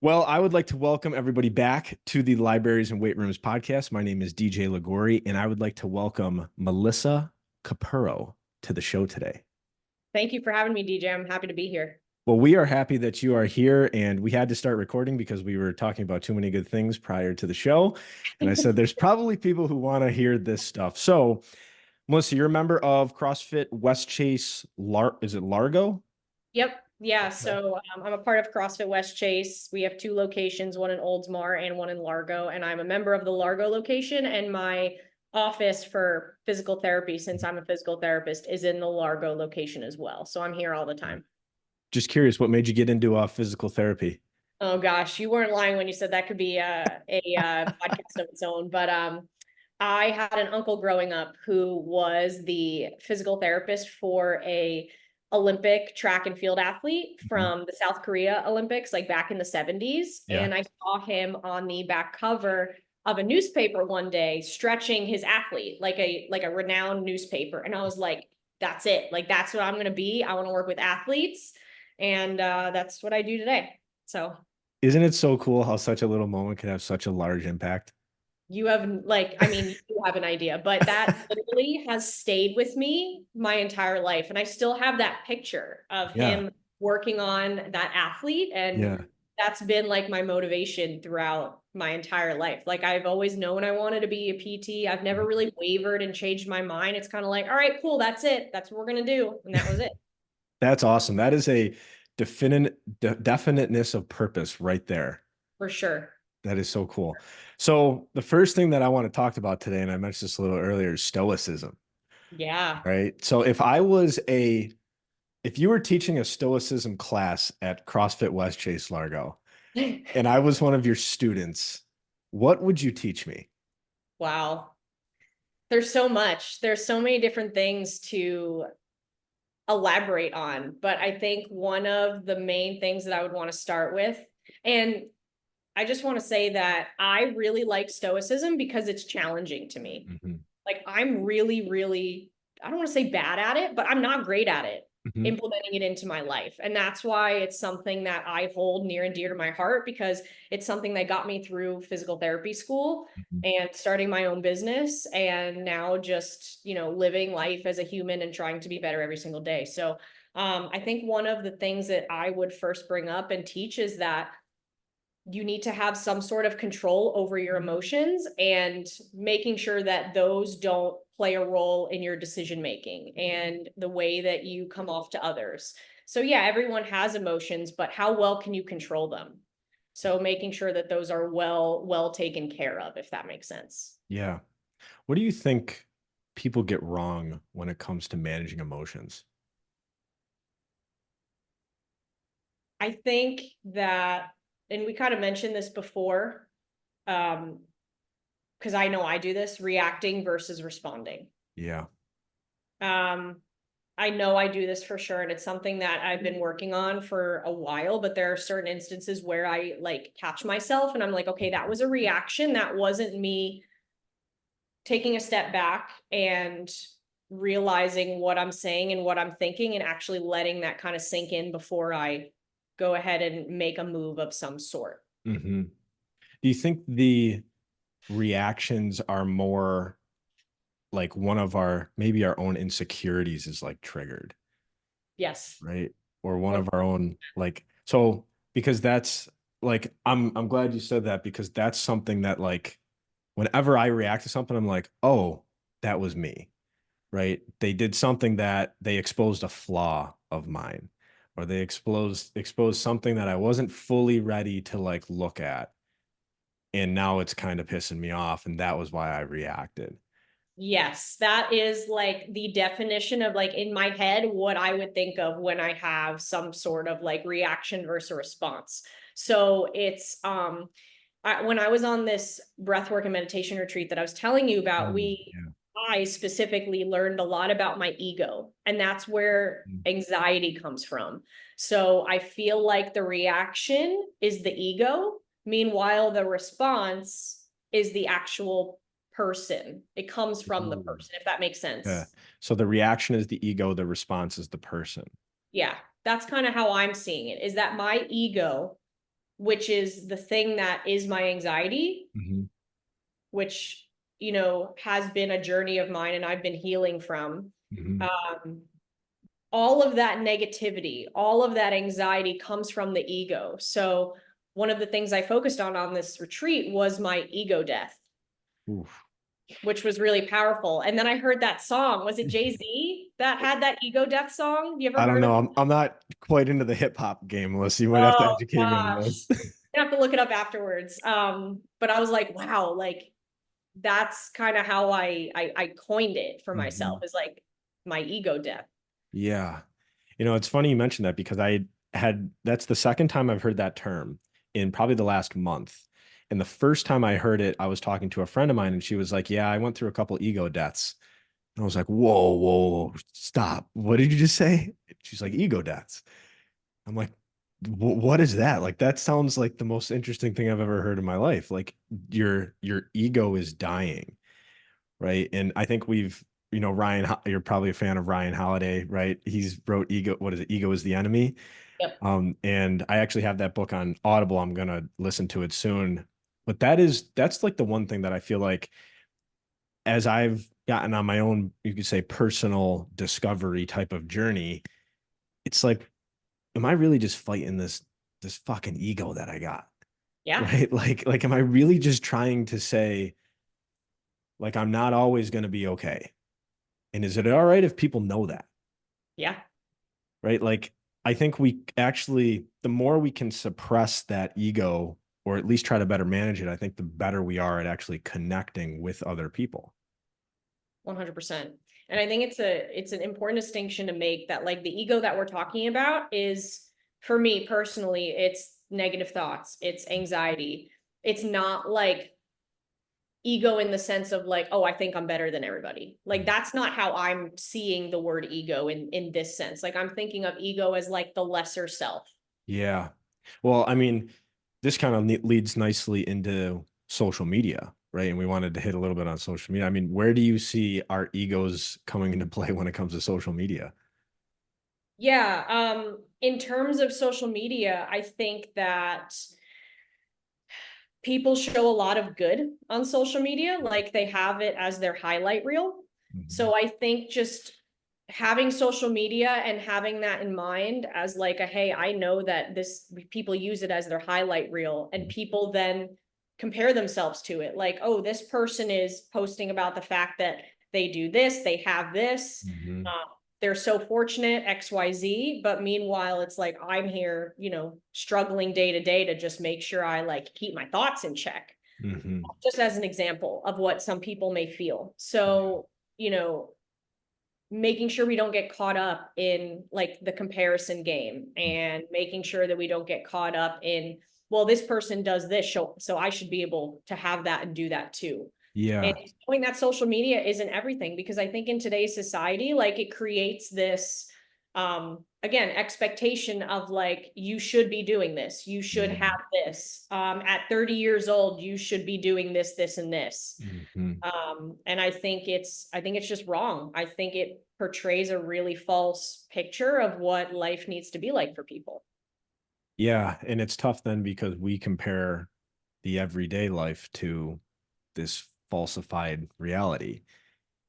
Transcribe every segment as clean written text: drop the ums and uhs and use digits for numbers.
Well, I would like to welcome everybody back to the Libraries and Weight Rooms podcast. My name is DJ Ligori, and I would like to welcome Melissa Capurro to the show today. Thank you for having me, DJ. I'm happy to be here. Well, we are happy that you are here, and we had to start recording because we were talking about too many good things prior to the show. And I said, there's probably people who want to hear this stuff. So, Melissa, you're a member of CrossFit West Chase, is it Largo? Yep. Yeah. So I'm a part of CrossFit West Chase. We have two locations, one in Oldsmar and one in Largo. And I'm a member of the Largo location, and my office for physical therapy, since I'm a physical therapist, is in the Largo location as well. So I'm here all the time. Just curious, what made you get into physical therapy? Oh gosh, you weren't lying when you said that could be a podcast of its own. But I had an uncle growing up who was the physical therapist for a Olympic track and field athlete from the South Korea Olympics, like back in the 70s. Yeah. And I saw him on the back cover of a newspaper one day stretching his athlete, like a renowned newspaper. And I was like, that's it. Like, that's what I'm going to be. I want to work with athletes. And that's what I do today. So Isn't it so cool how such a little moment can have such a large impact? you have, like, I mean, you have an idea, but that literally has stayed with me my entire life. And I still have that picture of Yeah. him working on that athlete. And Yeah. that's been like my motivation throughout my entire life. Like, I've always known I wanted to be a PT. I've never really wavered and changed my mind. It's kind of like, all right, cool, that's it. That's what we're going to do. And that was it. That's awesome. That is a definiteness of purpose right there. For sure. That is so cool. So the first thing that I want to talk about today, and I mentioned this a little earlier, is Stoicism. Yeah. Right. So if you were teaching a Stoicism class at CrossFit West Chase Largo, and I was one of your students, what would you teach me? Wow. There's so much. There's so many different things to elaborate on, but I think one of the main things that I would want to start with, and I just want to say that I really like Stoicism because it's challenging to me. Like, I'm really, really, I don't want to say bad at it, but I'm not great at it, implementing it into my life. And that's why it's something that I hold near and dear to my heart, because it's something that got me through physical therapy school and starting my own business, and now just, living life as a human and trying to be better every single day. So I think one of the things that I would first bring up and teach is that you need to have some sort of control over your emotions, and making sure that those don't play a role in your decision making and the way that you come off to others. So yeah, everyone has emotions, but how well can you control them? So making sure that those are well taken care of, if that makes sense. Yeah. What do you think people get wrong when it comes to managing emotions? I think that, and we kind of mentioned this before, because I know I do this, reacting versus responding. Yeah. I know I do this for sure, and it's something that I've been working on for a while, but there are certain instances where I like catch myself and I'm like, okay, that was a reaction. That wasn't me taking a step back and realizing what I'm saying and what I'm thinking, and actually letting that kind of sink in before I go ahead and make a move of some sort. Do you think the reactions are more like one of maybe our own insecurities is like triggered? Yes. Right. Or one of our own, like, so because that's like, I'm glad you said that, because that's something that, like, whenever I react to something, I'm like, oh, that was me. Right. They did something that they exposed a flaw of mine, or they exposed something that I wasn't fully ready to like look at. And now it's kind of pissing me off. And that was why I reacted. Yes, that is like the definition of, like, in my head, what I would think of when I have some sort of like reaction versus response. So it's when I was on this breathwork and meditation retreat that I was telling you about, Yeah. I specifically learned a lot about my ego, and that's where anxiety comes from. So I feel like the reaction is the ego, meanwhile the response is the actual person. It comes from the person, if that makes sense. Yeah. So the reaction is the ego, the response is the person. Yeah, that's kind of how I'm seeing it, is that my ego which is the thing that is my anxiety, Hmm. which, has been a journey of mine and I've been healing from. Hmm. Um, all of that negativity, all of that anxiety comes from the ego. So one of the things I focused on this retreat was my ego death, Oof. which was really powerful. And then I heard that song. Was it Jay-Z that had that ego death song? You ever I don't heard of know. it? I'm not quite into the hip hop game, Melissa. You might have to Oh educate me on gosh. this. I have to look it up afterwards. But I was like, wow, like that's kind of how I coined it for myself, Mhm. is like my ego death. Yeah. It's funny you mentioned that because that's the second time I've heard that term in probably the last month. And the first time I heard it, I was talking to a friend of mine and she was like, yeah, I went through a couple ego deaths. And I was like, whoa, whoa, whoa, stop. What did you just say? She's like, ego deaths. I'm like, what is that? Like, that sounds like the most interesting thing I've ever heard in my life. Like your ego is dying, right? And I think you're probably a fan of Ryan Holiday, right? He's wrote Ego. What is it? Ego is the Enemy. Yep. And I actually have that book on Audible. I'm gonna listen to it soon. But that's like the one thing that I feel like as I've gotten on my own, you could say personal discovery type of journey, it's like, am I really just fighting this fucking ego that I got? Yeah. Right? Like, am I really just trying to say, like, I'm not always gonna be okay? And is it all right if people know that? Yeah. Right? Like, I think the more we can suppress that ego or at least try to better manage it, I think the better we are at actually connecting with other people. 100%. And I think it's an important distinction to make, that like the ego that we're talking about is, for me personally, it's negative thoughts, it's anxiety. It's not like ego in the sense of like, oh, I think I'm better than everybody. Like that's not how I'm seeing the word ego in this sense. Like I'm thinking of ego as like the lesser self. Yeah. Well, I mean, this kind of leads nicely into social media, right? And we wanted to hit a little bit on social media. I mean, where do you see our egos coming into play when it comes to social media? Yeah, in terms of social media, I think that people show a lot of good on social media, like they have it as their highlight reel. Mhm. So I think just having social media and having that in mind as like a, hey, I know that this people use it as their highlight reel, and people then compare themselves to it, like, oh, this person is posting about the fact that they do this, they have this, Mhm. uh, they're so fortunate, XYZ. But meanwhile, it's like I'm here, struggling day to day to just make sure I like keep my thoughts in check. Mhm. Just as an example of what some people may feel. So, making sure we don't get caught up in like the comparison game, and making sure that we don't get caught up in, well, this person does this, so I should be able to have that and do that too. And Yeah. knowing that social media isn't everything, because I think in today's society, like it creates this, again, expectation of like, you should be doing this, you should have Mhm. this, at 30 years old, you should be doing this and this. Mhm. And I think it's just wrong. I think it portrays a really false picture of what life needs to be like for people. Yeah, and it's tough then because we compare the everyday life to this falsified reality.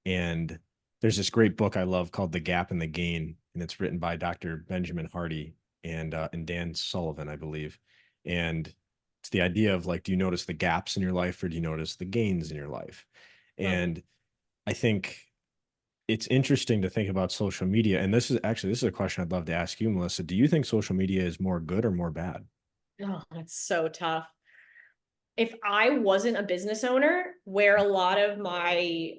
And there's this great book I love called The Gap and the Gain, and it's written by Dr. Benjamin Hardy and Dan Sullivan, I believe. And it's the idea of like, do you notice the gaps in your life or do you notice the gains in your life? Love it. And I think it's interesting to think about social media. And this is a question I'd love to ask you, Melissa. Do you think social media is more good or more bad? Oh, that's so tough. If I wasn't a business owner, where a lot of my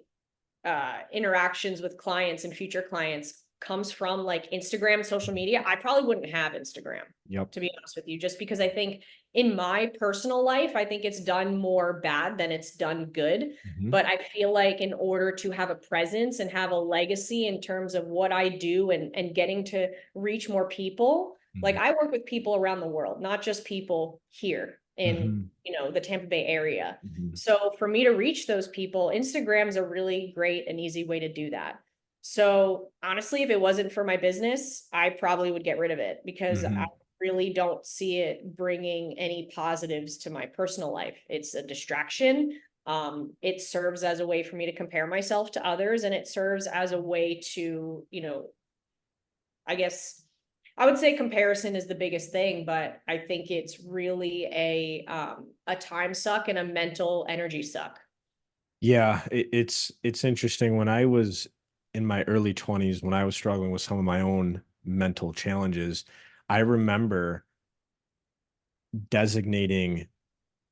interactions with clients and future clients comes from, like Instagram, social media, I probably wouldn't have Instagram, Yep. to be honest with you, just because I think in my personal life, I think it's done more bad than it's done good. Hmm. But I feel like in order to have a presence and have a legacy in terms of what I do, and getting to reach more people, like Hmm. I work with people around the world, not just people here in, Hmm. the Tampa Bay area. Hmm. So for me to reach those people, Instagram's a really great and easy way to do that. So honestly, if it wasn't for my business, I probably would get rid of it, because I Hmm. really don't see it bringing any positives to my personal life. It's a distraction. It serves as a way for me to compare myself to others, and it serves as a way to, I guess I would say comparison is the biggest thing, but I think it's really a time suck and a mental energy suck. Yeah, it's interesting. When I was in my early 20s, when I was struggling with some of my own mental challenges, I remember designating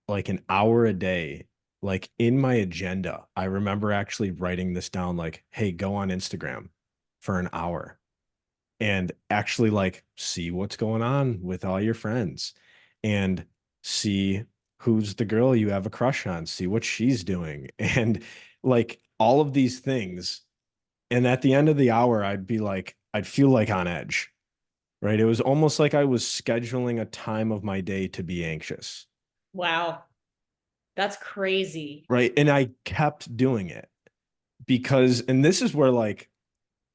like an hour a day, like in my agenda. I remember actually writing this down, like, hey, go on Instagram for an hour and actually like see what's going on with all your friends and see who's the girl you have a crush on, see what she's doing, and like all of these things. And at the end of the hour, I'd be like, I'd feel like on edge, right? It was almost like I was scheduling a time of my day to be anxious, Wow, that's crazy. right? And I kept doing it because, and this is where like,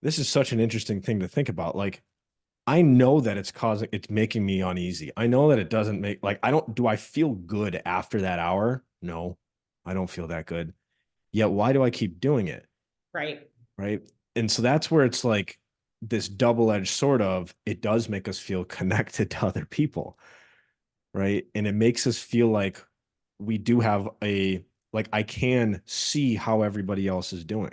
this is such an interesting thing to think about. Like, I know that it's making me uneasy. I know that it doesn't make, like, do I feel good after that hour? No, I don't feel that good. Yet, why do I keep doing it? Right. Right. And so that's where it's like this double-edged sort of, it does make us feel connected to other people. Right. And it makes us feel like we do have like, I can see how everybody else is doing.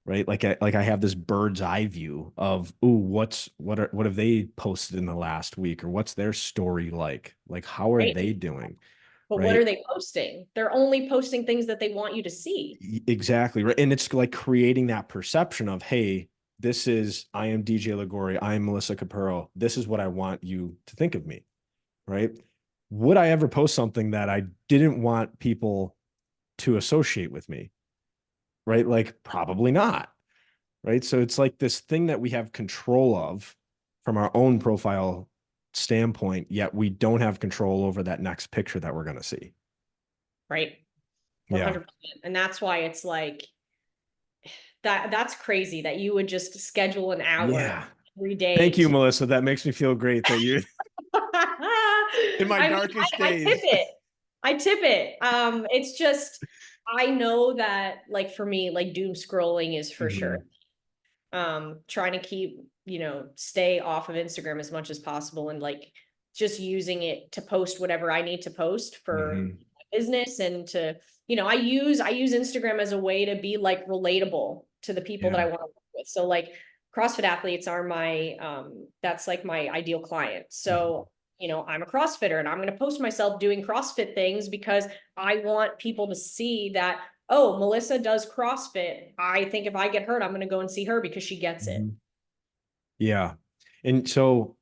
Right. Like I have this bird's eye view of, ooh, what have they posted in the last week, or what's their story like? Like, how are Right. they doing? But what are Right. they posting? They're only posting things that they want you to see. Exactly. Right. And it's like creating that perception of, hey, I am DJ Ligori. I am Melissa Capurro. This is what I want you to think of me. Right. Would I ever post something that I didn't want people to associate with me? Right. Like, probably not. Right. So it's like this thing that we have control of from our own profile standpoint, yet we don't have control over that next picture that we're going to see. Right. Yeah. 100%. And that's why it's like that's crazy that you would just schedule an hour Yeah. every Thank day you, to Melissa. That makes me feel great that you in my I mean, darkest I tip days. it. I tip it. It's just I know that like for me, like doom scrolling is for sure. Hmm. Trying to keep, stay off of Instagram as much as possible and like just using it to post whatever I need to post for Hmm. business and to, I use Instagram as a way to be like relatable to the people that I Yeah. want to work with. So like CrossFit athletes are that's like my ideal client. Hmm. So, I'm a CrossFitter and I'm going to post myself doing CrossFit things because I want people to see that, oh, Melissa does CrossFit. I think if I get hurt, I'm going to go and see her because she gets it. Hmm. Yeah. And so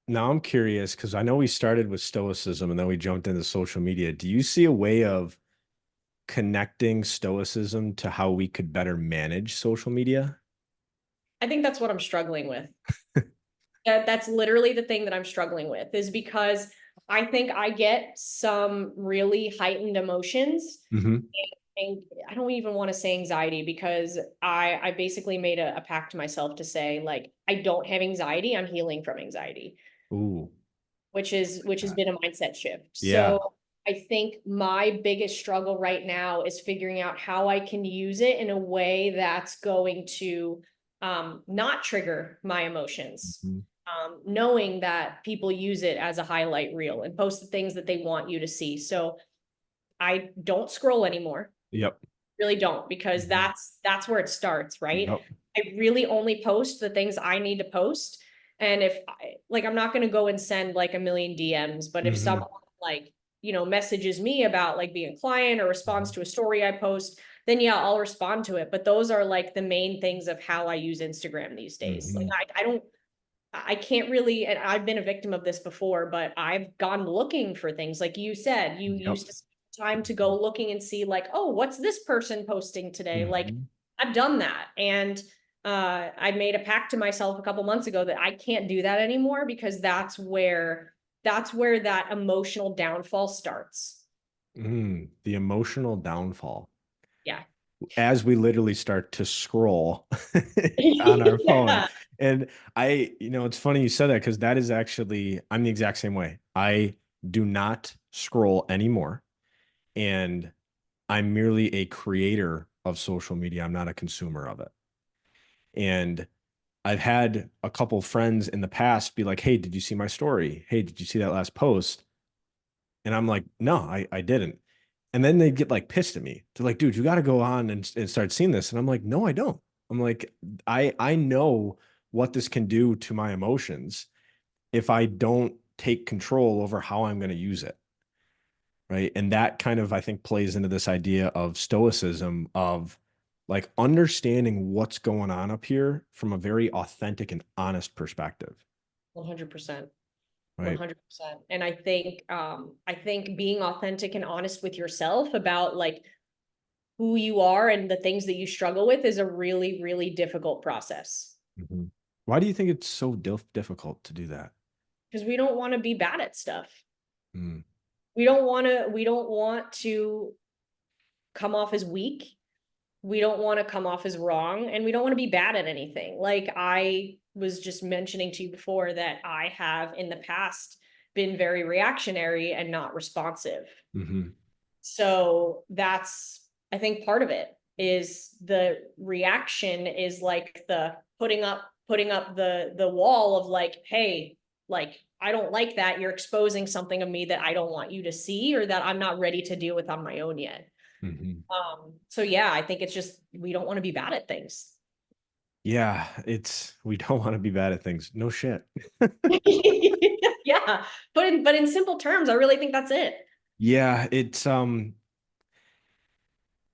now I'm curious because I know we started with Stoicism and then we jumped into social media. Do you see a way of connecting Stoicism to how we could better manage social media? I think that's what I'm struggling with. That's literally the thing that I'm struggling with is because I think I get some really heightened emotions. Hmm. And I don't even want to say anxiety because I basically made a pact to myself to say, like, I don't have anxiety. I'm healing from anxiety. Ooh. Which has Uh, been a mindset shift. yeah. So I think my biggest struggle right now is figuring out how I can use it in a way that's going to not trigger my emotions. Hmm. Knowing that people use it as a highlight reel and post the things that they want you to see. So I don't scroll anymore, Yep. really don't, because Hmm. that's where it starts, right? Yep. I really only post the things I need to post. And if like I'm not going to go and send like a million DMs, but if Hmm. someone like, messages me about like being a client or responds to a story I post, then yeah, I'll respond to it. But those are like the main things of how I use Instagram these days. Like Hmm. I don't I can't really, and I've been a victim of this before, but I've gone looking for things. Like you said, you Yep. used to spend time to go looking and see, like, oh, what's this person posting today? Like, Hmm. I've done that. And I made a pact to myself a couple months ago that I can't do that anymore because that's where that emotional downfall starts. The emotional downfall. Yeah. as we literally start to scroll on our phone. Yeah, And it's funny you said that because that is actually, I'm the exact same way. I do not scroll anymore. And I'm merely a creator of social media. I'm not a consumer of it. And I've had a couple friends in the past be like, hey, did you see my story? Hey, did you see that last post? And I'm like, no, I didn't. And then they get like pissed at me. They're like, dude, you got to go on and start seeing this. And I'm like, no, I don't. I'm like, I know what this can do to my emotions if I don't take control over how I'm going to use it. Right. And that kind of, I think, plays into this idea of stoicism of like understanding what's going on up here from a very authentic and honest perspective. 100%. Right. 100%. And I think being authentic and honest with yourself about like who you are and the things that you struggle with is a really, really difficult process Mhm. Why do you think it's so difficult to do that? because we don't want to be bad at stuff. Mm, We don't want to come off as weak. We don't want to come off as wrong, and we don't want to be bad at anything. Like I was just mentioning to you before that I have in the past been very reactionary and not responsive. mhm, So that's, I think part of it is the reaction is like the putting up the wall of like, hey, like I don't like that. You're exposing something of me that I don't want you to see or that I'm not ready to deal with on my own yet. mhm. So yeah, I think it's just we don't want to be bad at things. Yeah, we don't want to be bad at things. No shit. Yeah. But in simple terms, I really think that's it. Yeah,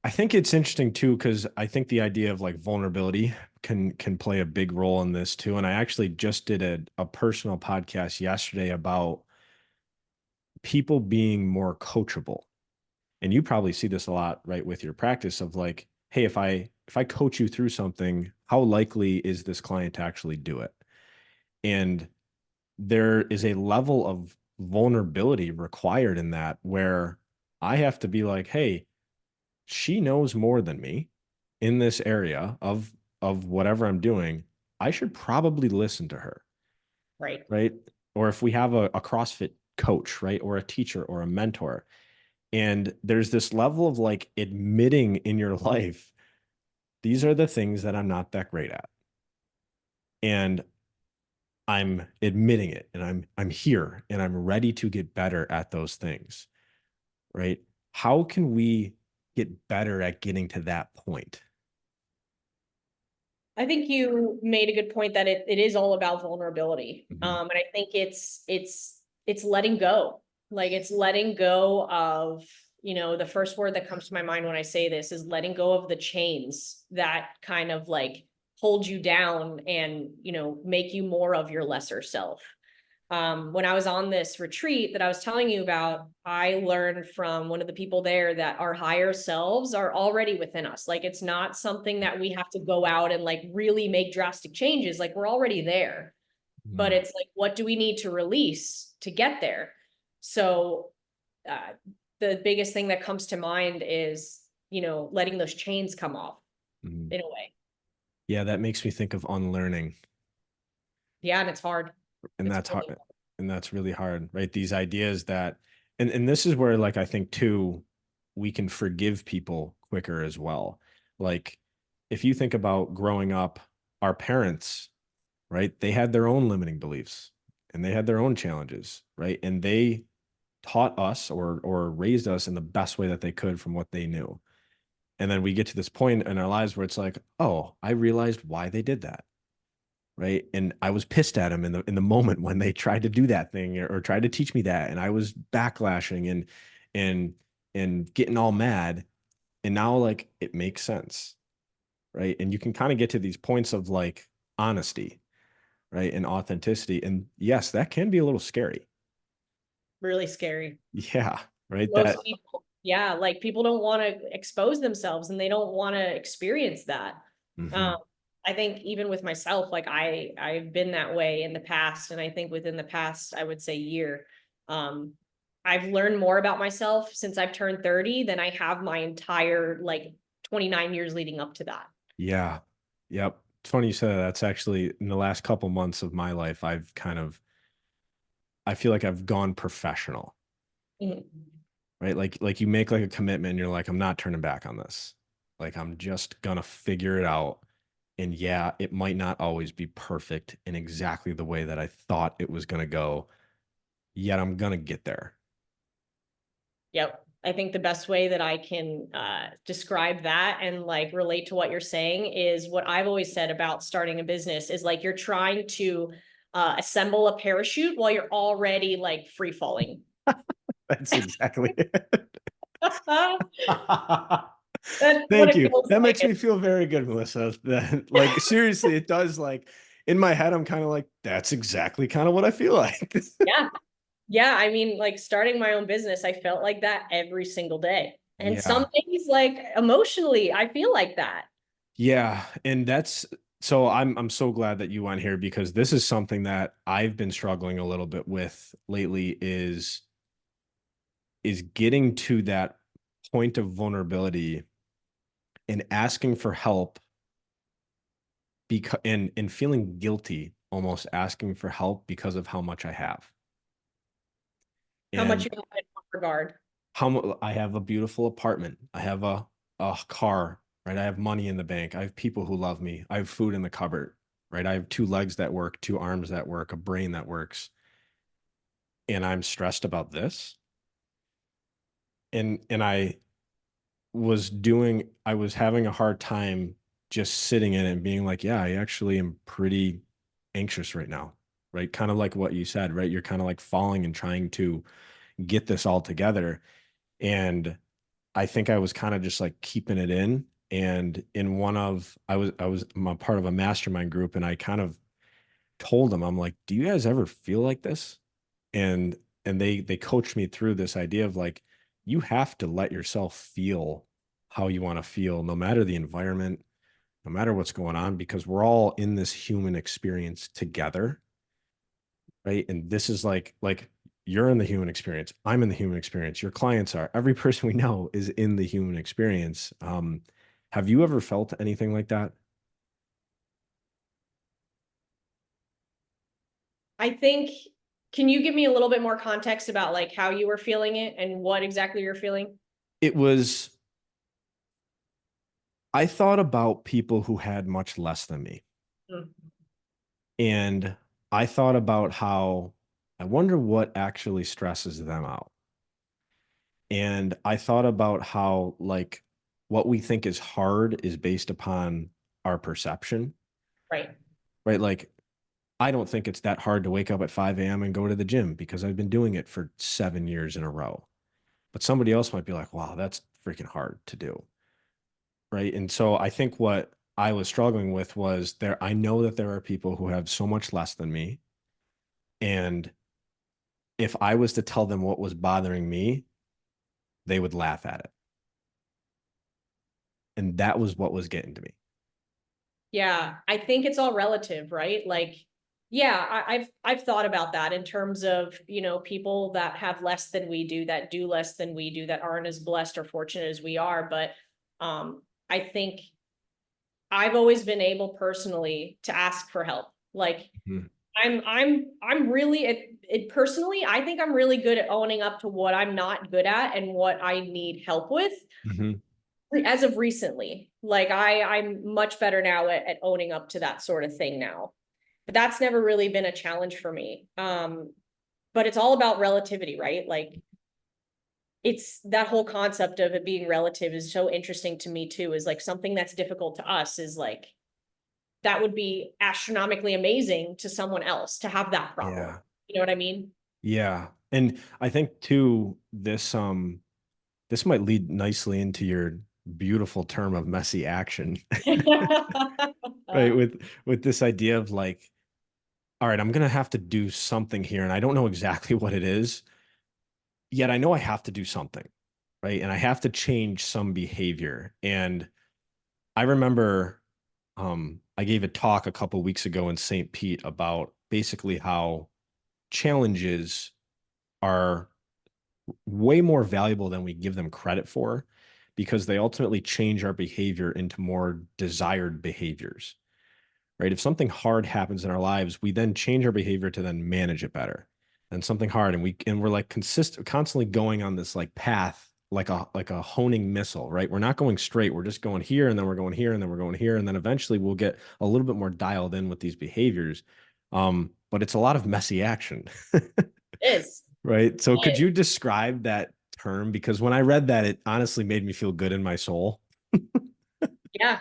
I think it's interesting too because I think the idea of like vulnerability can play a big role in this too. And I actually just did a personal podcast yesterday about people being more coachable. And you probably see this a lot, right, with your practice of like, hey, if I coach you through something, how likely is this client to actually do it? And there is a level of vulnerability required in that where I have to be like, hey, she knows more than me in this area of whatever I'm doing. I should probably listen to her, Right. right? Or if we have a CrossFit coach, right, or a teacher or a mentor, and there's this level of like admitting in your life, these are the things that I'm not that great at. And I'm admitting it and I'm here and I'm ready to get better at those things, right? How can we get better at getting to that point? I think you made a good point that it is all about vulnerability. Mhm. And I think it's letting go. Like it's letting go of, the first word that comes to my mind when I say this is letting go of the chains that kind of like hold you down and, make you more of your lesser self. When I was on this retreat that I was telling you about, I learned from one of the people there that our higher selves are already within us. Like it's not something that we have to go out and like really make drastic changes. Like we're already there. But Mhm. it's like, what do we need to release to get there? So uh, the biggest thing that comes to mind is, letting those chains come off Mhm. in a way. Yeah, that makes me think of unlearning. Yeah, and it's hard. And It's that's really hard. And that's really hard, right? These ideas that, and this is where like I think too, we can forgive people quicker as well. Like if you think about growing up, our parents, right? They had their own limiting beliefs and they had their own challenges, right? And they taught us or raised us in the best way that they could from what they knew. And then we get to this point in our lives where it's like, oh, I realized why they did that. Right. And I was pissed at them in the moment when they tried to do that thing or tried to teach me that. And I was backlashing and and getting all mad. And now like it makes sense. Right. And you can kind of get to these points of like honesty, right? And authenticity. And yes, that can be a little scary. really scary. Yeah. Right. That Most people, yeah, like people don't want to expose themselves and they don't want to experience that. um mhm, I think even with myself, like I've been that way in the past, and I think within the past, I would say year, um I've learned more about myself since I've turned 30 than I have my entire like 29 years leading up to that. Yeah. Yep. It's funny you said that. That's actually in the last couple months of my life, I feel like I've gone professional, Mhm. right? Like you make like a commitment and you're like, I'm not turning back on this. Like I'm just gonna figure it out. And yeah, it might not always be perfect in exactly the way that I thought it was gonna go, yet I'm gonna get there. Yep. I think the best way that I can describe that and like relate to what you're saying is what I've always said about starting a business is like you're trying to assemble a parachute while you're already like free falling. That's exactly it. That's what Thank it you. feels That like. makes me feel very good, Melissa. That like seriously, it does like in my head, I'm kind of like, that's exactly kind of what I feel like. Yeah. Yeah. I mean, like starting my own business, I felt like that every single day. And some Yeah. days, like emotionally, I feel like that. Yeah. And that's so I'm so glad that you went here because this is something that I've been struggling a little bit with lately is getting to that point of vulnerability and asking for help because and feeling guilty almost asking for help because of how much I have. How much And you have in that regard. I have a beautiful apartment. I have a car, right? I have money in the bank. I have people who love me. I have food in the cupboard, right? I have two legs that work, two arms that work, a brain that works. And I'm stressed about this. And I was having a hard time just sitting in it and being like, yeah, I actually am pretty anxious right now. Right? Kind of like what you said, right? You're kind of like falling and trying to get this all together. And I think I was kind of just like keeping it in. And in one of I'm a part of a mastermind group and I kind of told them, I'm like, do you guys ever feel like this? And they coached me through this idea of like, you have to let yourself feel how you want to feel, no matter the environment, no matter what's going on, because we're all in this human experience together, right? And this is like you're in the human experience. I'm in the human experience. Your clients are. Every person we know is in the human experience. Have you ever felt anything like that? I think, can you give me a little bit more context about like how you were feeling it and what exactly you're feeling? It was, I thought about people who had much less than me. Mm. And I thought about how I wonder what actually stresses them out. And I thought about how, like, what we think is hard is based upon our perception, Right. right? Like, I don't think it's that hard to wake up at 5 a.m. and go to the gym because I've been doing it for 7 years in a row. But somebody else might be like, wow, that's freaking hard to do. Right. And so I think what I was struggling with was I know that there are people who have so much less than me. And if I was to tell them what was bothering me, they would laugh at it. And that was what was getting to me. Yeah, I think it's all relative, right? Like, yeah, I've thought about that in terms of, you know, people that have less than we do, that do less than we do, that aren't as blessed or fortunate as we are. But I think I've always been able personally to ask for help. Like Mhm. I'm really it personally, I think I'm really good at owning up to what I'm not good at and what I need help with Mhm. as of recently. Like I'm much better now at owning up to that sort of thing now. But that's never really been a challenge for me. But it's all about relativity, right? Like it's that whole concept of it being relative is so interesting to me too, is like something that's difficult to us is like that would be astronomically amazing to someone else to have that problem. Yeah. You know what I mean? Yeah. And I think too, this might lead nicely into your beautiful term of messy action. Right. With this idea of like, all right, I'm gonna have to do something here. And I don't know exactly what it is, yet I know I have to do something. Right. And I have to change some behavior. And I remember I gave a talk a couple weeks ago in St. Pete about basically how challenges are way more valuable than we give them credit for because they ultimately change our behavior into more desired behaviors, right? If something hard happens in our lives, we then change our behavior to then manage it better. And something hard, and we're like constantly going on this like path, like a honing missile, right? We're not going straight. We're just going here, and then we're going here, and then we're going here, and then eventually we'll get a little bit more dialed in with these behaviors. But it's a lot of messy action, It is. right? So It could you describe that term? Because when I read that, it honestly made me feel good in my soul. Yeah.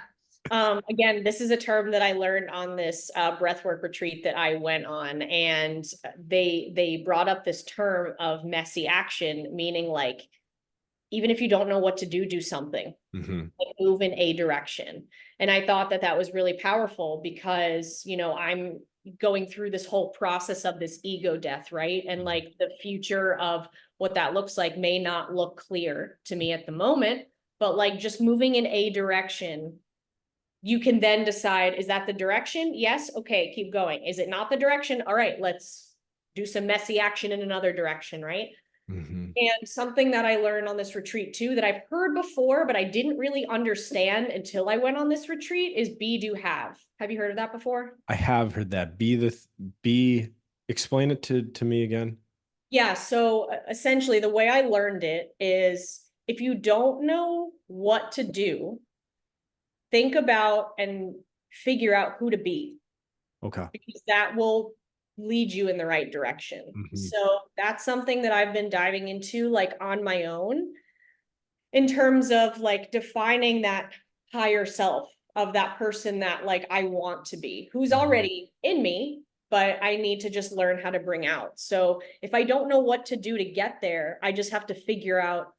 Again, this is a term that I learned on this breathwork retreat that I went on, and they brought up this term of messy action, meaning like even if you don't know what to do, do something, Mm-hmm. like move in a direction. And I thought that that was really powerful because, you know, I'm going through this whole process of this ego death, right? And like the future of what that looks like may not look clear to me at the moment, but like just moving in a direction, you can then decide, is that the direction? Yes. Okay, keep going. Is it not the direction? All right, let's do some messy action in another direction, right? Mm-hmm. And something that I learned on this retreat too, that I've heard before, but I didn't really understand until I went on this retreat, is be, do, have. Have you heard of that before? I have heard that. Be explain it to me again. Yeah. So essentially, the way I learned it is if you don't know what to do, think about and figure out who to be, Okay. because that will lead you in the right direction. Mm-hmm. So that's something that I've been diving into like on my own in terms of like defining that higher self of that person that like I want to be, who's Mm-hmm. already in me, but I need to just learn how to bring out. So if I don't know what to do to get there, I just have to figure out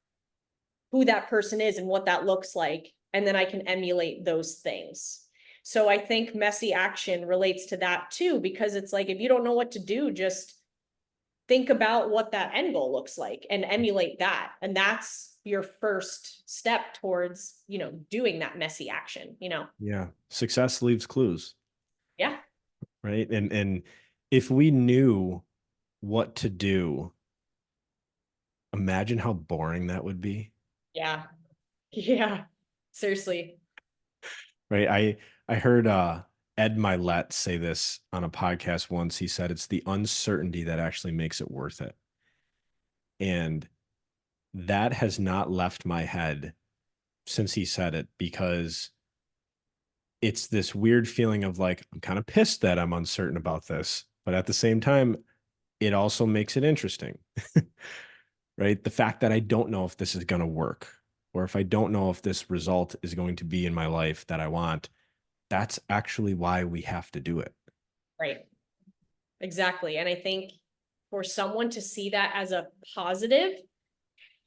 who that person is and what that looks like. And then I can emulate those things. So I think messy action relates to that too, because it's like if you don't know what to do, just think about what that end goal looks like and emulate that. And that's your first step towards, you know, doing that messy action, you know? Yeah. Success leaves clues, Yeah. right? And if we knew what to do, imagine how boring that would be. Yeah. Yeah. Seriously. Right. I heard Ed Milet say this on a podcast once. He said it's the uncertainty that actually makes it worth it. And that has not left my head since he said it, because it's this weird feeling of like, I'm kind of pissed that I'm uncertain about this, but at the same time, it also makes it interesting, right? The fact that I don't know if this is going to work, or if I don't know if this result is going to be in my life that I want, that's actually why we have to do it. Right. Exactly. And I think for someone to see that as a positive,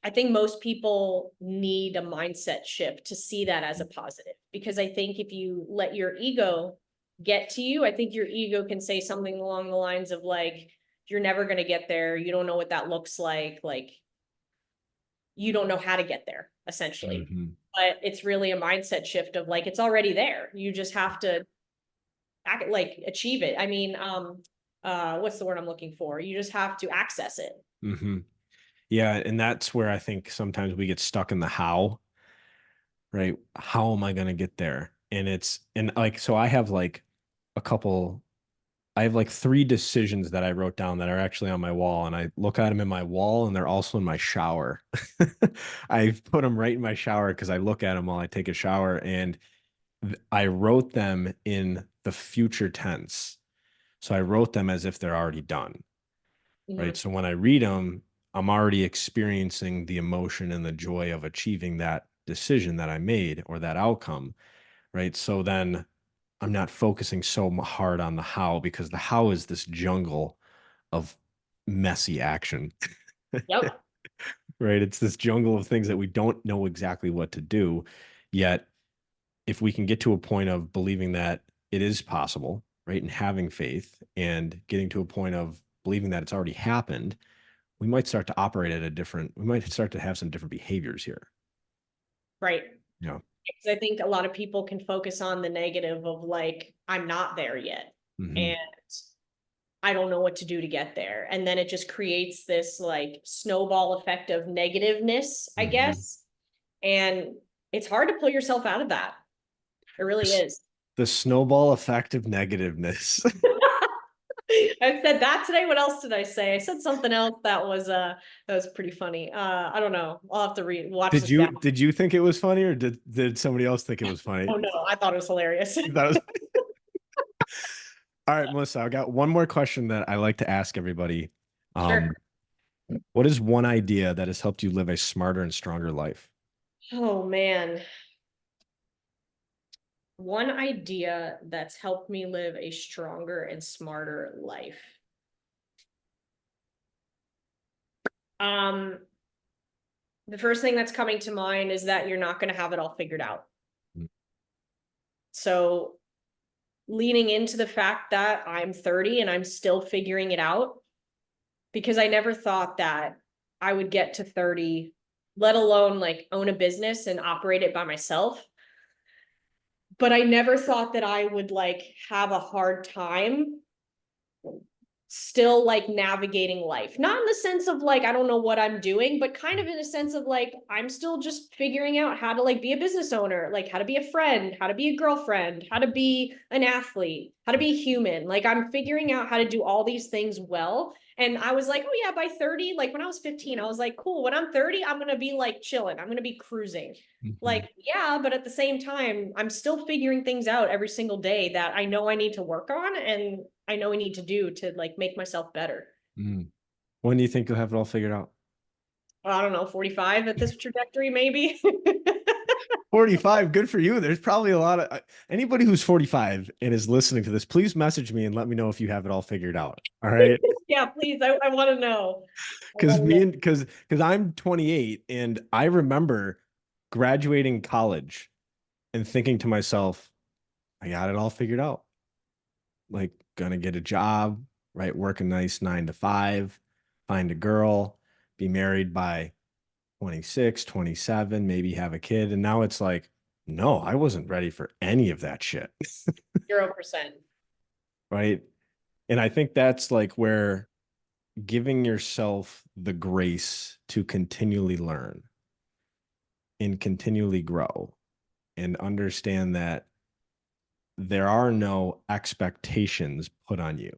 I think most people need a mindset shift to see that as a positive, because I think if you let your ego get to you, I think your ego can say something along the lines of like, you're never going to get there. You don't know what that looks like you don't know how to get there, essentially. Mm-hmm. But it's really a mindset shift of like, it's already there. You just have to act like achieve it. I mean, what's the word I'm looking for? You just have to access it. Mm-hmm. Yeah. And that's where I think sometimes we get stuck in the how, right? How am I going to get there? And like, so a couple, I have like three decisions that I wrote down that are actually on my wall, and I look at them in my wall and they're also in my shower. I put them right in my shower because I look at them while I take a shower, and I wrote them in the future tense. So I wrote them as if they're already done, right? Mhm. So when I read them, I'm already experiencing the emotion and the joy of achieving that decision that I made or that outcome, right? So then I'm not focusing so hard on the how, because the how is this jungle of messy action, Yep. right? It's this jungle of things that we don't know exactly what to do. Yet, if we can get to a point of believing that it is possible, right? And having faith and getting to a point of believing that it's already happened, we might start to operate at a different, we might start to have some different behaviors here. Right. Yeah. Because I think a lot of people can focus on the negative of like, I'm not there yet. Hmm. And I don't know what to do to get there. And then it just creates this like snowball effect of negativeness, I Hmm. guess. And it's hard to pull yourself out of that. It really This- is. the snowball effect of negativeness. I said that today. What else did I say? I said something else that was pretty funny. I don't know. I'll have to watch Did this back. you think it was funny, or did somebody else think it was funny? Oh no, I thought it was hilarious. You thought it was all right, Melissa. I got one more question that I like to ask everybody. Sure. Um, what is one idea that has helped you live a smarter and stronger life? Oh man. One idea that's helped me live a stronger and smarter life. Um, the first thing that's coming to mind is that you're not going to have it all figured out. Mm. So leaning into the fact that I'm 30 and I'm still figuring it out, because I never thought that I would get to 30, let alone like own a business and operate it by myself. But I never thought that I would like have a hard time still like navigating life. Not in the sense of like I don't know what I'm doing, but kind of in a sense of like I'm still just figuring out how to like be a business owner, like how to be a friend, how to be a girlfriend, how to be an athlete, how to be a human. Like I'm figuring out how to do all these things well. And I was like, oh yeah, by 30, like when I was 15, I was like, cool, when I'm 30, I'm going to be like chilling. I'm going to be cruising. Mhm. Like, yeah, but at the same time, I'm still figuring things out every single day that I know I need to work on and I know I need to do to like make myself better. Mm. When do you think you'll have it all figured out? I don't know, 45 at this trajectory, maybe. 45, good for you. There's probably a lot of anybody who's 45 and is listening to this, please message me and let me know if you have it all figured out. All right. Yeah, please. I want to know. I Because want to know. me and because I'm 28 and I remember graduating college and thinking to myself, I got it all figured out. Like, gonna get a job, right? Work a nice 9 to 5, find a girl, be married by 26, 27, maybe have a kid. And now it's like, no, I wasn't ready for any of that shit. 0%. Right. And I think that's like where giving yourself the grace to continually learn and continually grow and understand that there are no expectations put on you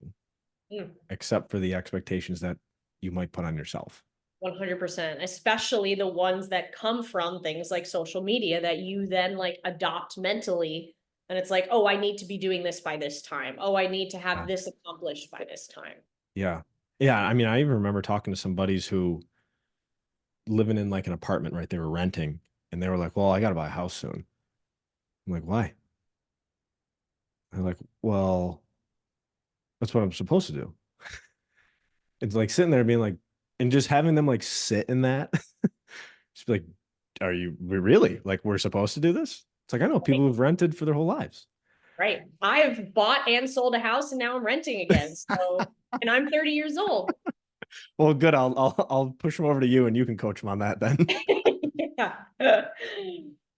Mm, except for the expectations that you might put on yourself. 100%, especially the ones that come from things like social media that you then like adopt mentally. And it's like, oh, I need to be doing this by this time. Oh, I need to have Yeah. this accomplished by this time. Yeah. Yeah. I mean, I even remember talking to some buddies who living in like an apartment, right? They were renting and they were like, well, I got to buy a house soon. I'm like, why? They're like, well, that's what I'm supposed to do. It's like sitting there being like, and just having them like sit in that, just be like, are you really like, we're supposed to do this? It's like, I know people Right. who've rented for their whole lives. Right. I've bought and sold a house and now I'm renting again. So, and I'm 30 years old. Well, good. I'll push them over to you and you can coach them on that then. Yeah.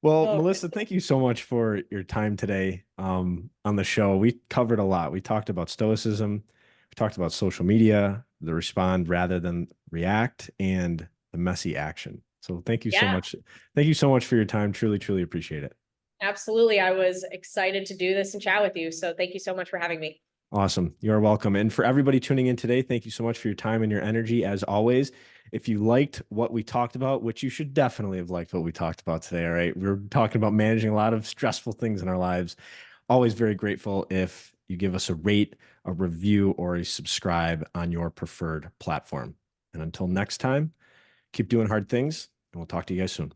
Well, Oh, Melissa, thank you so much for your time today on the show. We covered a lot. We talked about stoicism, we talked about social media, the respond rather than react, and the messy action. So thank you so yeah, much. Thank you so much for your time. Truly, truly appreciate it. absolutely. I was excited to do this and chat with you. So thank you so much for having me. Awesome. You're welcome. And for everybody tuning in today, thank you so much for your time and your energy as always. If you liked what we talked about, which you should definitely have liked what we talked about today, all right? We're talking about managing a lot of stressful things in our lives. Always very grateful if you give us a rate, a review, or a subscribe on your preferred platform. And until next time, keep doing hard things, and we'll talk to you guys soon.